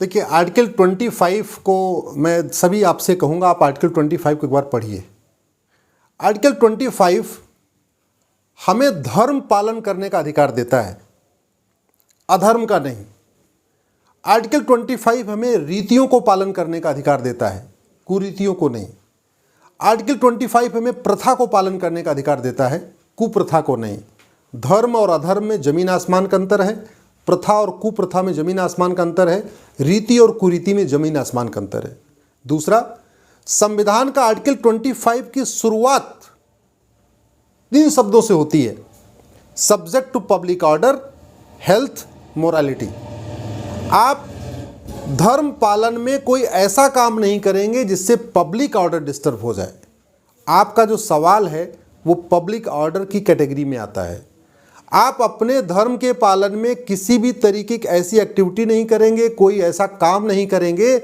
देखिए, आर्टिकल 25 को मैं सभी आपसे कहूँगा, आप आर्टिकल 25 को एक बार पढ़िए। आर्टिकल 25 हमें धर्म पालन करने का अधिकार देता है, अधर्म का नहीं। आर्टिकल 25 हमें रीतियों को पालन करने का अधिकार देता है, कुरीतियों को नहीं। आर्टिकल 25 हमें प्रथा को पालन करने का अधिकार देता है, कुप्रथा को नहीं। धर्म और अधर्म में जमीन आसमान का अंतर है, प्रथा और कुप्रथा में जमीन आसमान का अंतर है, रीति और कुरीति में जमीन आसमान का अंतर है। दूसरा, संविधान का आर्टिकल 25 की शुरुआत 3 शब्दों से होती है, subject to public order, health, morality. आप धर्म पालन में कोई ऐसा काम नहीं करेंगे जिससे पब्लिक ऑर्डर डिस्टर्ब हो जाए। आपका जो सवाल है वो पब्लिक ऑर्डर की कैटेगरी में आता है। आप अपने धर्म के पालन में किसी भी तरीके की ऐसी एक्टिविटी नहीं करेंगे, कोई ऐसा काम नहीं करेंगे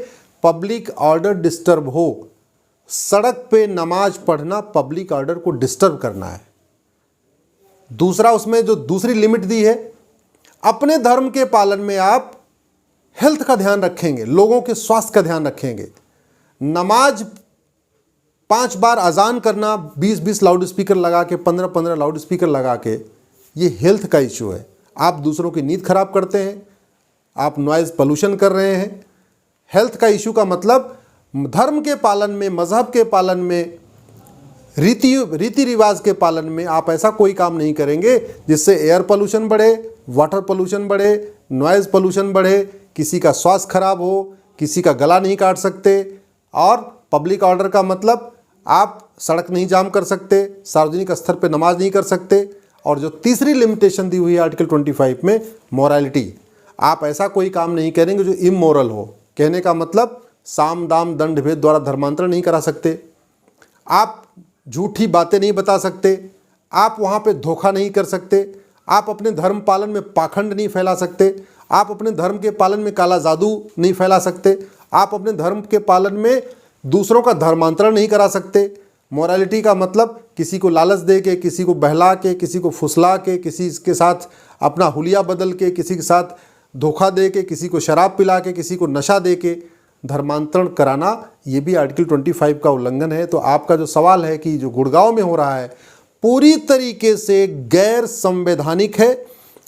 पब्लिक ऑर्डर डिस्टर्ब हो। सड़क पे नमाज पढ़ना पब्लिक ऑर्डर को डिस्टर्ब करना है। दूसरा, उसमें जो दूसरी लिमिट दी है, अपने धर्म के पालन में आप हेल्थ का ध्यान रखेंगे, लोगों के स्वास्थ्य का ध्यान रखेंगे। नमाज 5 बार अजान करना, 20-20 लाउड स्पीकर लगा के, 15-15 लाउड स्पीकर लगा के, ये हेल्थ का इशू है। आप दूसरों की नींद खराब करते हैं, आप नॉइज़ पोल्यूशन कर रहे हैं। हेल्थ का इशू का मतलब धर्म के पालन में, मजहब के पालन में, रीति रिवाज के पालन में आप ऐसा कोई काम नहीं करेंगे जिससे एयर पोल्यूशन बढ़े, वाटर पोल्यूशन बढ़े, नॉइज़ पोल्यूशन बढ़े, किसी का स्वास्थ्य खराब हो, किसी का गला नहीं काट सकते। और पब्लिक ऑर्डर का मतलब आप सड़क नहीं जाम कर सकते, सार्वजनिक स्तर पर नमाज नहीं कर सकते। और जो तीसरी लिमिटेशन दी हुई है आर्टिकल 25 में, मोरालिटी, आप ऐसा कोई काम नहीं करेंगे जो इमोरल हो। कहने का मतलब साम दाम दंड भेद द्वारा धर्मांतरण नहीं करा सकते, आप झूठी बातें नहीं बता सकते, आप वहाँ पे धोखा नहीं कर सकते, आप अपने धर्म पालन में पाखंड नहीं फैला सकते, आप अपने धर्म के पालन में काला जादू नहीं फैला सकते, आप अपने धर्म के पालन में दूसरों का धर्मांतरण नहीं करा सकते। मोरालिटी का मतलब किसी को लालच दे के, किसी को बहला के, किसी को फुसला के, किसी के साथ अपना हुलिया बदल के, किसी के साथ धोखा दे के, किसी को शराब पिला के, किसी को नशा दे के धर्मांतरण कराना, ये भी आर्टिकल 25 का उल्लंघन है। तो आपका जो सवाल है कि जो गुड़गांव में हो रहा है पूरी तरीके से गैर संवैधानिक है,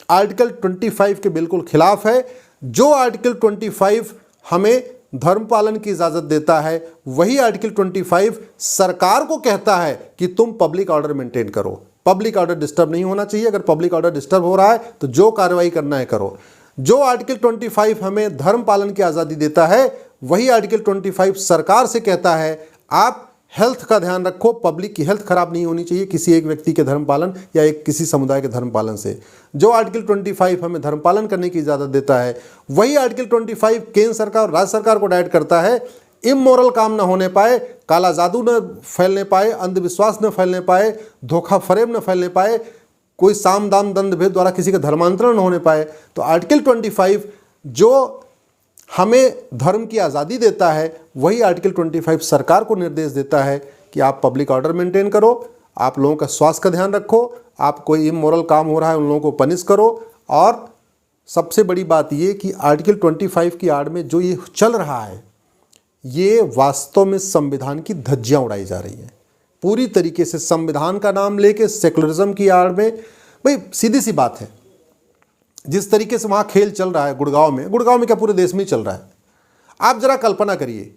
आर्टिकल 25 के बिल्कुल खिलाफ है। जो आर्टिकल 25 हमें धर्म पालन की इजाज़त देता है, वही आर्टिकल 25 सरकार को कहता है कि तुम पब्लिक ऑर्डर मेंटेन करो। पब्लिक ऑर्डर डिस्टर्ब नहीं होना चाहिए। अगर पब्लिक ऑर्डर डिस्टर्ब हो रहा है तो जो कार्रवाई करना है करो। जो आर्टिकल 25 हमें धर्म पालन की आज़ादी देता है, वही आर्टिकल 25 सरकार से कहता है आप हेल्थ का ध्यान रखो, पब्लिक की हेल्थ खराब नहीं होनी चाहिए किसी एक व्यक्ति के धर्म पालन या किसी समुदाय के धर्म पालन से। जो आर्टिकल 25 हमें धर्म पालन करने की इजाज़त देता है, वही आर्टिकल 25 केंद्र सरकार और राज्य सरकार को डायरेक्ट करता है इमोरल काम न होने पाए, काला जादू न फैलने पाए, अंधविश्वास न फैलने पाए, धोखा फरेब न फैलने पाए, कोई साम दाम दंड भेद द्वारा किसी का धर्मांतरण न होने पाए। तो आर्टिकल 25 जो हमें धर्म की आज़ादी देता है, वही आर्टिकल 25 सरकार को निर्देश देता है कि आप पब्लिक ऑर्डर मेंटेन करो, आप लोगों का स्वास्थ्य का ध्यान रखो, आप कोई इमोरल काम हो रहा है उन लोगों को पनिश करो। और सबसे बड़ी बात ये कि आर्टिकल 25 की आड़ में जो ये चल रहा है, ये वास्तव में संविधान की धज्जियाँ उड़ाई जा रही हैं पूरी तरीके से। संविधान का नाम लेके सेकुलरिज्म की आड़ में, भाई सीधी सी बात है, जिस तरीके से वहाँ खेल चल रहा है गुड़गांव में क्या पूरे देश में ही चल रहा है। आप जरा कल्पना करिए,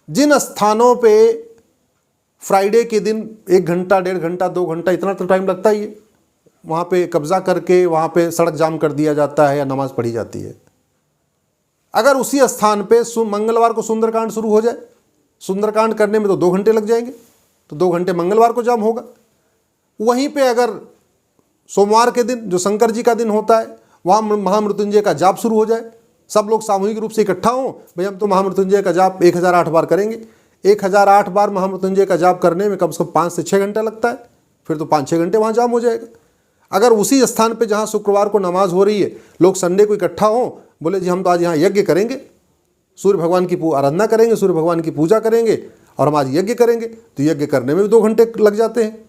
जिन स्थानों पे फ्राइडे के दिन 1 घंटा, 1.5 घंटा, 2 घंटा, इतना तो टाइम लगता ही है, वहाँ पे कब्जा करके वहाँ पे सड़क जाम कर दिया जाता है या नमाज पढ़ी जाती है। अगर उसी स्थान पे मंगलवार को सुंदरकांड शुरू हो जाए, सुंदरकांड करने में तो 2 घंटे लग जाएंगे, तो 2 घंटे मंगलवार को जाम होगा। वहीं पे अगर सोमवार के दिन जो शंकर जी का दिन होता है, वहाँ महामृत्युंजय का जाप शुरू हो जाए, सब लोग सामूहिक रूप से इकट्ठा हों, भाई हम तो महामृत्युंजय का जाप 1008 बार करेंगे। 1008 बार महामृत्युंजय का जाप करने में कम से कम 5 से 6 घंटा लगता है, फिर तो 5-6 घंटे वहाँ जाम हो जाएगा। अगर उसी स्थान पे जहाँ शुक्रवार को नमाज हो रही है, लोग संडे को इकट्ठा हों, बोले जी हम तो आज यहाँ यज्ञ करेंगे, सूर्य भगवान की आराधना करेंगे, सूर्य भगवान की पूजा करेंगे और हम आज यज्ञ करेंगे, तो यज्ञ करने में भी 2 घंटे लग जाते हैं।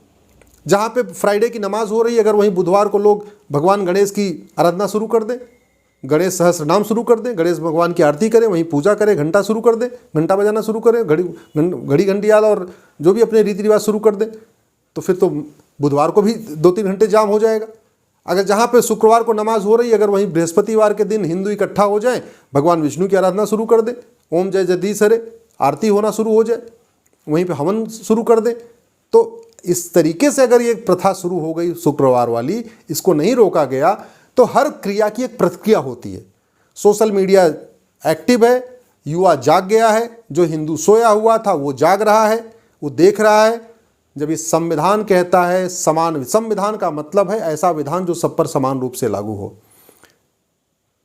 जहाँ पे फ्राइडे की नमाज हो रही है, अगर वहीं बुधवार को लोग भगवान गणेश की आराधना शुरू कर दें, गणेश सहस्त्र नाम शुरू कर दें, गणेश भगवान की आरती करें, वहीं पूजा करें, घंटा शुरू कर दें, घंटा बजाना शुरू करें, घड़ी घंटियाल और जो भी अपने रीति रिवाज शुरू कर दें, तो फिर तो बुधवार को भी 2-3 घंटे जाम हो जाएगा। अगर जहाँ पे शुक्रवार को नमाज हो रही है, अगर वहीं बृहस्पतिवार के दिन हिंदू इकट्ठा हो जाए, भगवान विष्णु की आराधना शुरू कर दें, ओम जय जगदीश हरे आरती होना शुरू हो जाए, वहीं पे हवन शुरू कर दें, तो इस तरीके से अगर ये प्रथा शुरू हो गई शुक्रवार वाली, इसको नहीं रोका गया, तो हर क्रिया की एक प्रतिक्रिया होती है। सोशल मीडिया एक्टिव है, युवा जाग गया है, जो हिंदू सोया हुआ था वो जाग रहा है, वो देख रहा है। जब ये संविधान कहता है समान, संविधान का मतलब है ऐसा विधान जो सब पर समान रूप से लागू हो।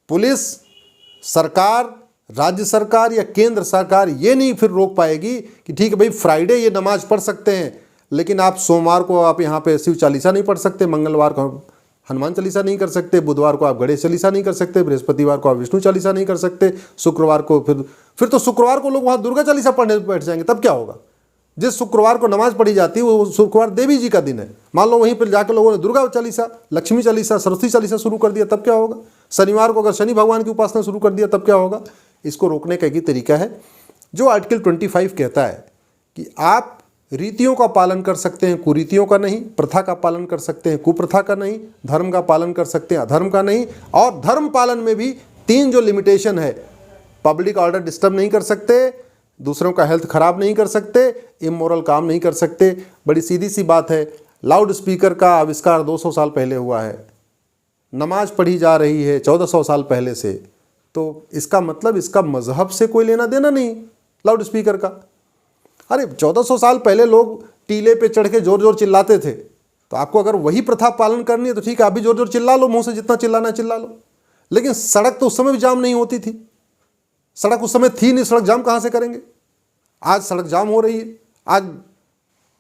पुलिस, सरकार, राज्य सरकार या केंद्र सरकार ये नहीं फिर रोक पाएगी कि ठीक है भाई फ्राइडे ये नमाज पढ़ सकते हैं, लेकिन आप सोमवार को आप यहाँ पे शिव चालीसा नहीं पढ़ सकते, मंगलवार को हनुमान चालीसा नहीं कर सकते, बुधवार को आप गणेश चालीसा नहीं कर सकते, बृहस्पतिवार को आप विष्णु चालीसा नहीं कर सकते, शुक्रवार को फिर तो शुक्रवार को लोग वहाँ दुर्गा चालीसा पढ़ने बैठ जाएंगे, तब क्या होगा? जिस शुक्रवार को नमाज पढ़ी जाती है वो शुक्रवार देवी जी का दिन है, मान लो वहीं पर जाकर लोगों ने दुर्गा चालीसा, लक्ष्मी चालीसा, सरस्वती चालीसा शुरू कर दिया, तब क्या होगा? शनिवार को अगर शनि भगवान की उपासना शुरू कर दिया, तब क्या होगा? इसको रोकने का एक ही तरीका है जो आर्टिकल 25 कहता है कि आप रीतियों का पालन कर सकते हैं, कुरीतियों का नहीं, प्रथा का पालन कर सकते हैं, कुप्रथा का नहीं, धर्म का पालन कर सकते हैं, अधर्म का नहीं। और धर्म पालन में भी 3 जो लिमिटेशन है, पब्लिक ऑर्डर डिस्टर्ब नहीं कर सकते, दूसरों का हेल्थ खराब नहीं कर सकते, इमोरल काम नहीं कर सकते। बड़ी सीधी सी बात है, लाउड स्पीकर का आविष्कार 200 साल पहले हुआ है, नमाज पढ़ी जा रही है 1400 साल पहले से, तो इसका मतलब इसका मजहब से कोई लेना देना नहीं लाउड स्पीकर का। अरे 1400 साल पहले लोग टीले पे चढ़ के जोर जोर चिल्लाते थे, तो आपको अगर वही प्रथा पालन करनी है तो ठीक है, आप भी जोर जोर चिल्ला लो, मुंह से जितना चिल्लाना है चिल्ला लो। लेकिन सड़क तो उस समय भी जाम नहीं होती थी, सड़क उस समय थी नहीं, सड़क जाम कहाँ से करेंगे? आज सड़क जाम हो रही है, आज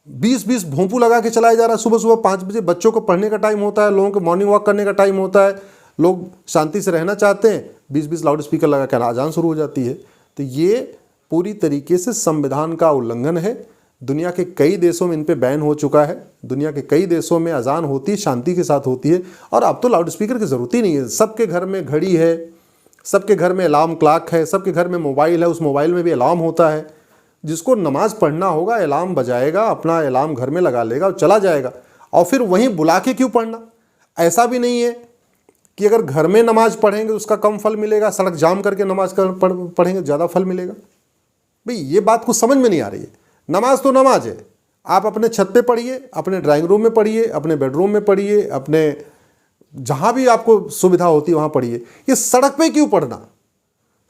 20-20 भोंपू लगा के चलाया जा रहा है। सुबह सुबह 5 बजे बच्चों को पढ़ने का टाइम होता है, लोगों को मॉर्निंग वॉक करने का टाइम होता है, लोग शांति से रहना चाहते हैं, 20-20 लाउड स्पीकर लगा के अजान शुरू हो जाती है। तो ये पूरी तरीके से संविधान का उल्लंघन है। दुनिया के कई देशों में इन पे बैन हो चुका है, दुनिया के कई देशों में अजान होती है, शांति के साथ होती है, और अब तो लाउड स्पीकर की ज़रूरत ही नहीं है। सबके घर में घड़ी है, सबके घर में अलार्म क्लॉक है, सबके घर में मोबाइल है, उस मोबाइल में भी अलार्म होता है। जिसको नमाज पढ़ना होगा अलार्म बजाएगा, अपना अलार्म घर में लगा लेगा और चला जाएगा। और फिर वहीं बुला के क्यों पढ़ना? ऐसा भी नहीं है कि अगर घर में नमाज पढ़ेंगे उसका कम फल मिलेगा, सड़क जाम करके नमाज पढ़ेंगे ज़्यादा फल मिलेगा। भाई ये बात कुछ समझ में नहीं आ रही है। नमाज तो नमाज है, आप अपने छत पे पढ़िए, अपने ड्राइंग रूम में पढ़िए, अपने बेडरूम में पढ़िए, अपने जहाँ भी आपको सुविधा होती है वहाँ पढ़िए। ये सड़क पे क्यों पढ़ना?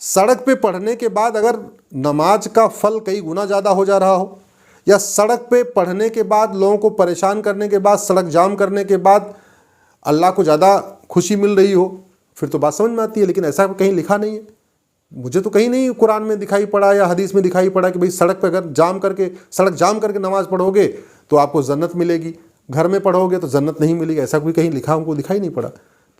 सड़क पे पढ़ने के बाद अगर नमाज का फल कई गुना ज़्यादा हो जा रहा हो, या सड़क पे पढ़ने के बाद लोगों को परेशान करने के बाद, सड़क जाम करने के बाद अल्लाह को ज़्यादा खुशी मिल रही हो, फिर तो बात समझ में आती है। लेकिन ऐसा कहीं लिखा नहीं है, मुझे तो कहीं नहीं कुरान में दिखाई पड़ा या हदीस में दिखाई पड़ा कि भाई सड़क पे अगर सड़क जाम करके नमाज पढ़ोगे तो आपको जन्नत मिलेगी, घर में पढ़ोगे तो जन्नत नहीं मिलेगी। ऐसा कोई कहीं लिखा हमको दिखाई नहीं पड़ा।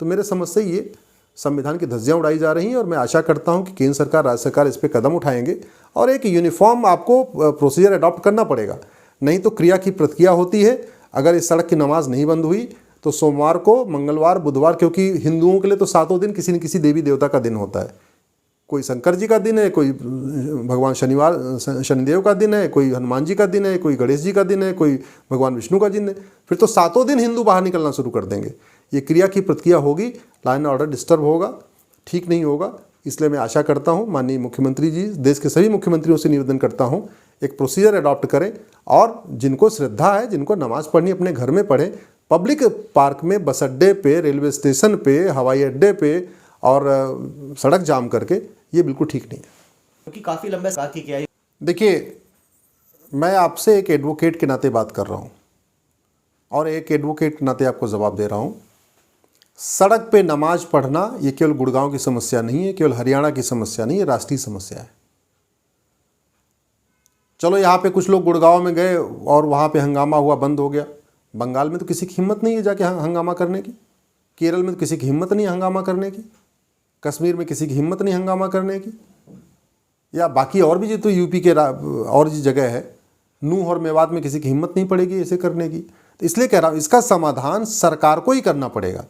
तो मेरे समझ से ये संविधान की धज्जियाँ उड़ाई जा रही हैं, और मैं आशा करता हूं कि केंद्र सरकार, राज्य सरकार इस पर कदम उठाएंगे और एक यूनिफॉर्म आपको प्रोसीजर अडॉप्ट करना पड़ेगा। नहीं तो क्रिया की प्रतिक्रिया होती है। अगर इस सड़क की नमाज नहीं बंद हुई तो सोमवार को, मंगलवार, बुधवार, क्योंकि हिंदुओं के लिए तो 7 दिन किसी न किसी देवी देवता का दिन होता है। कोई शंकर जी का दिन है, कोई भगवान शनिदेव का दिन है, कोई हनुमान जी का दिन है, कोई गणेश जी का दिन है, कोई भगवान विष्णु का दिन है। फिर तो 7 दिन हिंदू बाहर निकलना शुरू कर देंगे। ये क्रिया की प्रतिक्रिया होगी, लॉ एंड ऑर्डर डिस्टर्ब होगा, ठीक नहीं होगा। इसलिए मैं आशा करता हूँ माननीय मुख्यमंत्री जी, देश के सभी मुख्यमंत्रियों से निवेदन करता हूँ एक प्रोसीजर अडॉप्ट करें, और जिनको श्रद्धा है, जिनको नमाज पढ़नी अपने घर में पढ़ें। पब्लिक पार्क में, बस अड्डे पे, रेलवे स्टेशन पे, हवाई अड्डे पे और सड़क जाम करके, ये बिल्कुल ठीक नहीं है। क्योंकि काफ़ी लंबे साथ की क्या। देखिए, मैं आपसे एक एडवोकेट के नाते बात कर रहा हूँ, और एक एडवोकेट के नाते आपको जवाब दे रहा हूँ। सड़क पे नमाज पढ़ना ये केवल गुड़गांव की समस्या नहीं है, केवल हरियाणा की समस्या नहीं है, राष्ट्रीय समस्या है। चलो यहाँ पे कुछ लोग गुड़गांव में गए और वहाँ पे हंगामा हुआ, बंद हो गया। बंगाल में तो किसी की हिम्मत नहीं है जाके हंगामा करने की, केरल में तो किसी की हिम्मत नहीं है हंगामा करने की, कश्मीर में किसी की हिम्मत नहीं हंगामा करने की, या बाकी और भी जो यूपी के और जी जगह है, नूह और मेवात में किसी की हिम्मत नहीं पड़ेगी ऐसे करने की। तो इसलिए कह रहा हूँ, इसका समाधान सरकार को ही करना पड़ेगा।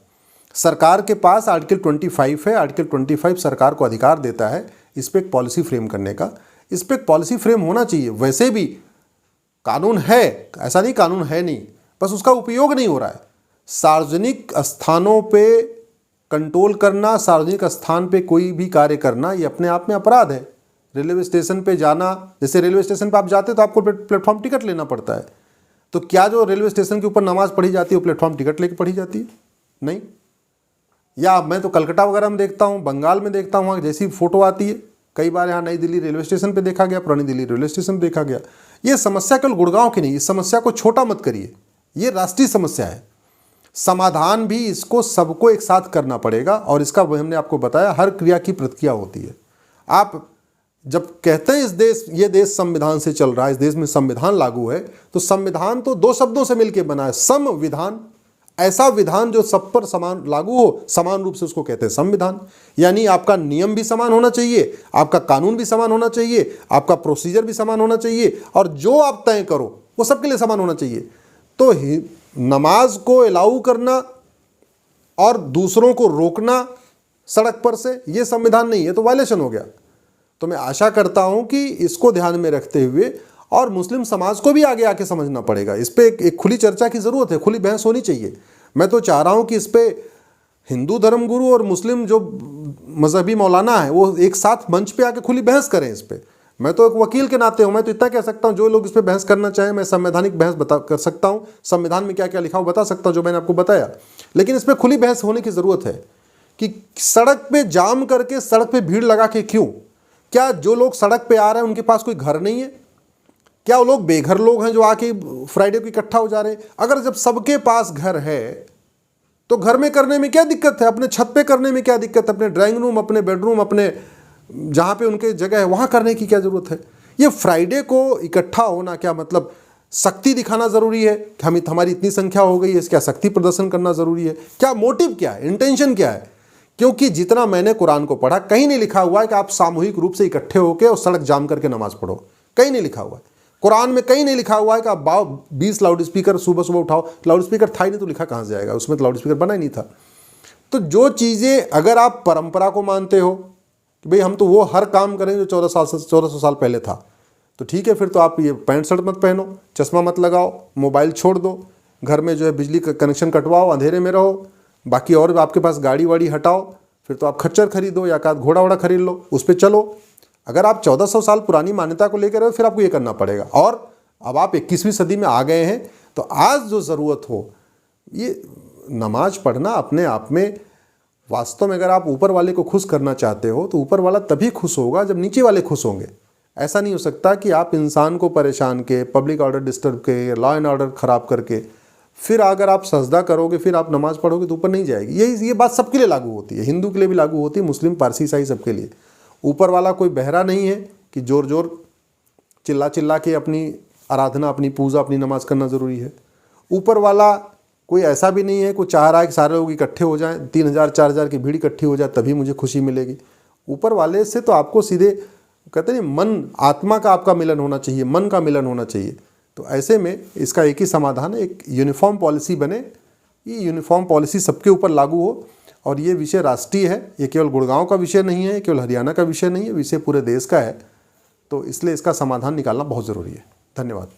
सरकार के पास आर्टिकल 25 है। आर्टिकल 25 सरकार को अधिकार देता है इस पर एक पॉलिसी फ्रेम करने का। इस पर एक पॉलिसी फ्रेम होना चाहिए। वैसे भी कानून है, ऐसा नहीं कानून है नहीं, बस उसका उपयोग नहीं हो रहा है। सार्वजनिक स्थानों पे कंट्रोल करना, सार्वजनिक स्थान पे कोई भी कार्य करना, ये अपने आप में अपराध है। रेलवे स्टेशन पे जाना, जैसे रेलवे स्टेशन पे आप जाते तो आपको प्लेटफॉर्म टिकट लेना पड़ता है, तो क्या जो रेलवे स्टेशन के ऊपर नमाज पढ़ी जाती है वो प्लेटफॉर्म टिकट लेके पढ़ी जाती है? नहीं। या मैं तो कलकत्ता वगैरह में देखता हूँ, बंगाल में देखता हूँ, वहाँ जैसी फ़ोटो आती है, कई बार यहाँ नई दिल्ली रेलवे स्टेशन पे देखा गया, पुरानी दिल्ली रेलवे स्टेशन पे देखा गया। ये समस्या केवल गुड़गांव की नहीं, इस समस्या को छोटा मत करिए, ये राष्ट्रीय समस्या है। समाधान भी इसको सबको एक साथ करना पड़ेगा, और इसका हमने आपको बताया हर क्रिया की प्रतिक्रिया होती है। आप जब कहते हैं इस देश, ये देश संविधान से चल रहा है, इस देश में संविधान लागू है, तो संविधान तो दो शब्दों से मिलकर बना है, संविधान। ऐसा विधान जो सब पर समान लागू हो, समान रूप से उसको कहते हैं संविधान। यानी आपका नियम भी समान होना चाहिए, आपका कानून भी समान होना चाहिए, आपका प्रोसीजर भी समान होना चाहिए, और जो आप तय करो वो सबके लिए समान होना चाहिए। तो नमाज को अलाउ करना और दूसरों को रोकना सड़क पर से, ये संविधान नहीं है, तो वायलेशन हो गया। तो मैं आशा करता हूं कि इसको ध्यान में रखते हुए, और मुस्लिम समाज को भी आगे आके समझना पड़ेगा, इस पे एक खुली चर्चा की ज़रूरत है, खुली बहस होनी चाहिए। मैं तो चाह रहा हूं कि इस पे हिंदू धर्मगुरु और मुस्लिम जो मजहबी मौलाना है वो एक साथ मंच पे आके खुली बहस करें इस पे। मैं तो एक वकील के नाते हूं, मैं तो इतना कह सकता हूं, जो लोग इस पे बहस करना चाहें, मैं संवैधानिक बहस कर सकता हूं, संविधान में क्या क्या लिखा हो बता सकता हूं, जो मैंने आपको बताया। लेकिन इस पर खुली बहस होने की ज़रूरत है कि सड़क पे जाम करके, सड़क पे भीड़ लगा के क्यों? क्या जो लोग सड़क पे आ रहे हैं उनके पास कोई घर नहीं है? क्या वो लोग बेघर लोग हैं जो आके फ्राइडे को इकट्ठा हो जा रहे हैं? अगर जब सबके पास घर है तो घर में करने में क्या दिक्कत है? अपने छत पे करने में क्या दिक्कत है? अपने ड्राइंग रूम, अपने बेडरूम, अपने जहाँ पे उनके जगह है वहाँ करने की क्या ज़रूरत है? ये फ्राइडे को इकट्ठा होना क्या मतलब शक्ति दिखाना ज़रूरी है कि हमारी इतनी संख्या हो गई है, क्या शक्ति प्रदर्शन करना ज़रूरी है? क्या मोटिव क्या है, इंटेंशन क्या है? क्योंकि जितना मैंने कुरान को पढ़ा, कहीं नहीं लिखा हुआ है कि आप सामूहिक रूप से इकट्ठे होकर और सड़क जाम करके नमाज पढ़ो। कहीं नहीं लिखा हुआ है कुरान में, कहीं नहीं लिखा हुआ है कि आप 20 लाउड स्पीकर सुबह सुबह उठाओ। लाउड स्पीकर था ही नहीं तो लिखा कहाँ से जाएगा? उसमें तो लाउड स्पीकर बना ही नहीं था। तो जो चीज़ें अगर आप परंपरा को मानते हो कि भाई हम तो वो हर काम करें जो 1400 साल पहले था, तो ठीक है, फिर तो आप ये पैंट शर्ट मत पहनो, चश्मा मत लगाओ, मोबाइल छोड़ दो, घर में जो है बिजली का कनेक्शन कटवाओ, अंधेरे में रहो, बाकी और आपके पास गाड़ी वाड़ी हटाओ, फिर तो आप खच्चर खरीदो या का घोड़ा वोड़ा खरीद लो, उस पर चलो। अगर आप 1400 साल पुरानी मान्यता को लेकर रहे हो, फिर आपको ये करना पड़ेगा। और अब आप 21वीं सदी में आ गए हैं, तो आज जो ज़रूरत हो, ये नमाज पढ़ना अपने आप में, वास्तव में अगर आप ऊपर वाले को खुश करना चाहते हो तो ऊपर वाला तभी खुश होगा जब नीचे वाले खुश होंगे। ऐसा नहीं हो सकता कि आप इंसान को परेशान के, पब्लिक ऑर्डर डिस्टर्ब के, लॉ एंड ऑर्डर ख़राब करके फिर अगर आप सजदा करोगे, फिर आप नमाज पढ़ोगे तो ऊपर नहीं जाएगी। ये बात सबके लिए लागू होती है, हिंदू के लिए भी लागू होती है, मुस्लिम, पारसी, ईसाई, सबके लिए। ऊपर वाला कोई बहरा नहीं है कि जोर जोर चिल्ला चिल्ला के अपनी आराधना, अपनी पूजा, अपनी नमाज करना ज़रूरी है। ऊपर वाला कोई ऐसा भी नहीं है, कोई चाह रहा है कि सारे लोग इकट्ठे हो जाएं, 3000 4000 की भीड़ इकट्ठी हो जाए तभी मुझे खुशी मिलेगी। ऊपर वाले से तो आपको सीधे कहते नहीं, मन आत्मा का आपका मिलन होना चाहिए, मन का मिलन होना चाहिए। तो ऐसे में इसका एक ही समाधान है, एक यूनिफॉर्म पॉलिसी बने, ये यूनिफॉर्म पॉलिसी सबके ऊपर लागू हो। और ये विषय राष्ट्रीय है, ये केवल गुड़गांव का विषय नहीं है, केवल हरियाणा का विषय नहीं है, विषय पूरे देश का है। तो इसलिए इसका समाधान निकालना बहुत ज़रूरी है। धन्यवाद।